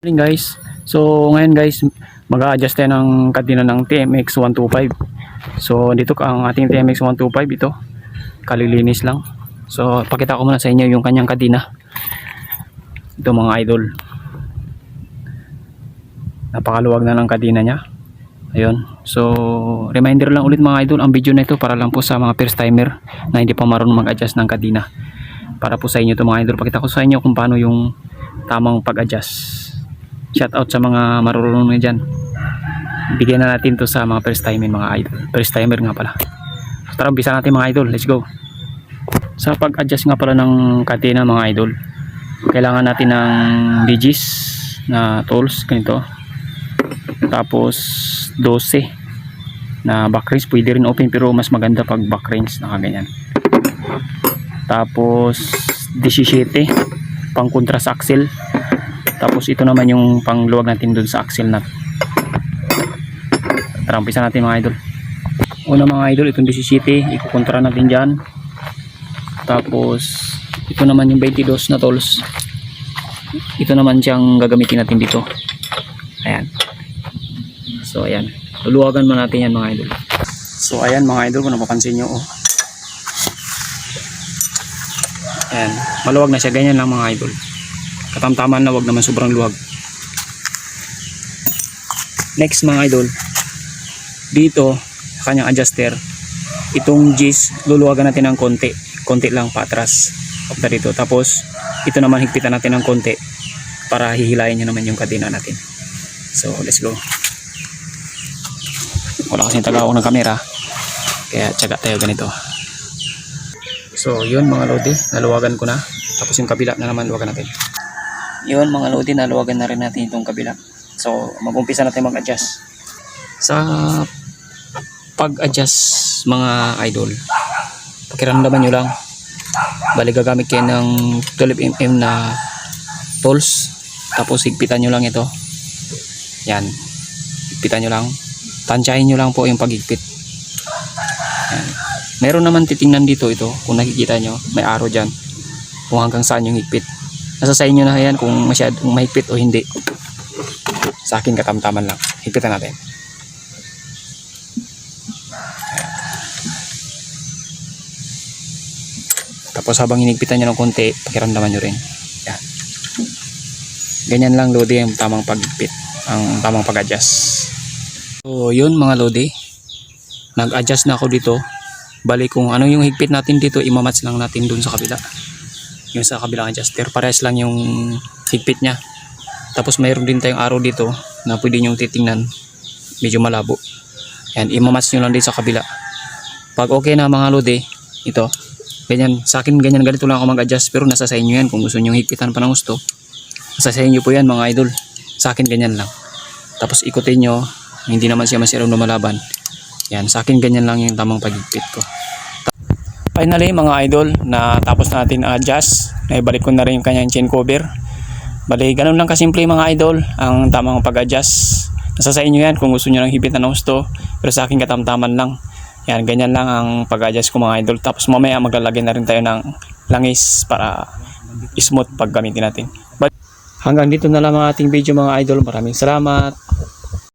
Morning guys. So ngayon guys, mag-a-adjust tayo ng kadena ng TMX 125. So dito ang ating TMX 125 ito. Kalilinis lang. So pakita ko muna sa inyo yung kanyang kadena. Ito mga idol. Napakaluwag na ng kadena niya. Ayun. So reminder lang ulit mga idol, ang video na ito para lang po sa mga first timer na hindi pa marunong mag-adjust ng kadena. Para po sa inyo ito mga idol. Pakita ko sa inyo kung paano yung tamang pag-adjust. Shout out sa mga marunong na dyan. Bigyan na natin to sa mga first timer mga idol. First timer nga pala. So, tara umpisa natin mga idol. Let's go. Sa pag-adjust nga pala ng kadena mga idol, kailangan natin ng digis na tools ganito. Tapos 12 na back range. Pwede rin open pero mas maganda pag back range na kaganyan. Tapos 17 pang contrast axle. Tapos ito naman yung pangluwag natin dun sa axle nut. Tara umpisa natin mga idol. Una mga idol, itong 17 ikukontra natin dyan. Tapos ito naman yung 22 na tools. Ito naman siyang gagamitin natin dito. Ayan. So ayan, luluwagan mo natin yan mga idol. So ayan mga idol, kung napapansin nyo ayan, maluwag na siya, ganyan lang mga idol. Katamtaman na, wag naman sobrang luwag. Next mga idol, dito sa kanyang adjuster, itong G's luluwagan natin ng konti lang patras after dito. Tapos ito naman higpitan natin ng konti para hihilayin nyo naman yung kadena natin. So let's go. Wala kasing taga-ako ng kamera, kaya tsaga tayo ganito. So yun mga lodi, naluwagan ko na. Tapos yung kabila na naman luwagan natin. Yun mga lodi, naluwagan na rin natin itong kabila. So mag-umpisa natin mag-adjust. Sa pag-adjust mga idol, pakiramdaman nyo lang. Bali gagamit kayo ng 12mm na tools. Tapos higpitan nyo lang ito. Yan, higpitan nyo lang. Tansyahin nyo lang po yung paghigpit. Yan. Meron naman titingnan dito ito, kung nakikita nyo may arrow dyan kung hanggang saan yung higpit. Nasa sa inyo na yan kung masyadong mahigpit o hindi. Sa akin katamtaman lang. Higpitan natin. Tapos habang hinigpitan nyo ng konti, pakiramdaman nyo rin. Yan. Ganyan lang lodi ang tamang paghigpit, ang tamang pag-adjust. So yun mga lodi, nag-adjust na ako dito. Bali kung ano yung higpit natin dito, imamatch lang natin dun sa kabila. Yung sa kabilang adjuster, parehas lang yung higpit nya. Tapos mayroon din tayong arrow dito na pwede nyo titingnan, medyo malabo. Yan, imamatch nyo lang din sa kabila. Pag okay na mga lodi, ito ganyan, sa akin ganyan, ganito lang ako mag-adjust. Pero nasa sa inyo yan, kung gusto nyo higpitan pa ng gusto, nasa sa inyo po yan mga idol. Sa akin ganyan lang. Tapos ikutin nyo, hindi naman siya masirang lumalaban. Yan, sa akin ganyan lang yung tamang paghigpit ko. Finally mga idol, na tapos natin adjust, naibalik ko na rin yung kanyang chain cover. Bali ganun lang kasimple mga idol ang tamang pag-adjust. Nasa sa inyo yan kung gusto nyo ng hipitan ng gusto, pero sa akin katamtaman lang. Yan, ganyan lang ang pag-adjust ko mga idol. Tapos mamaya maglalagay na rin tayo ng langis para smooth pag gamitin natin. But hanggang dito na lang ang ating video mga idol. Maraming salamat.